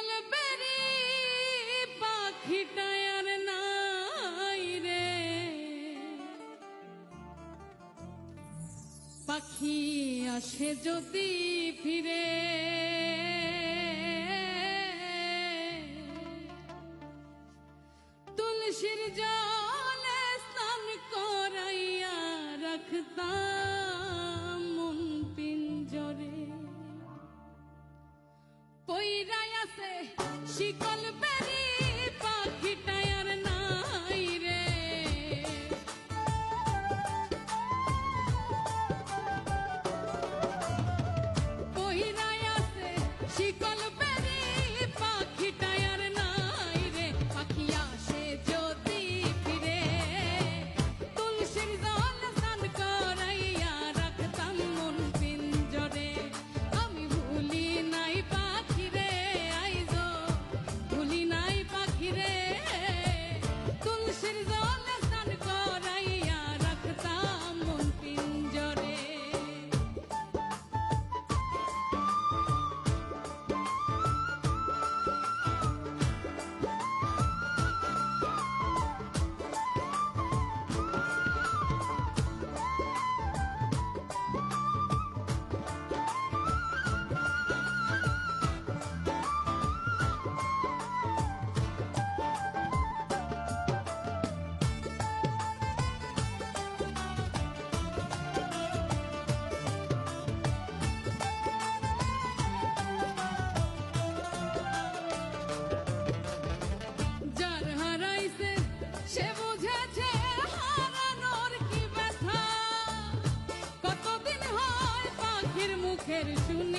শিকল বেরি পাখিটায় আর নাই রে, পাখি আসে যদি ফিরে তুলসীর জলে স্নান করাইয়া রাখতাম মন পিঞ্জরে। পইরাই আছে শিকল বেরি পাখিটায় আর নাই রে, পইরাই আছে শিকল বেরি পাখিটায় আর নাই রে, পাখি আসে যদি ফিরে তুলসীর জলে স্নান করাইয়া রাখতাম মন পিঞ্জরে। আমি ভুলি নাই পাখি রে, আইজো ভুলি নাই পাখি রে, তুলসীর জলে স্নান করাইয়া রাখতাম মন পিঞ্জরে। যার হারাইছে সে বুঝেছে হারানোর কি ব্যথা, কতদিন হয় পাখির মুখের শুনি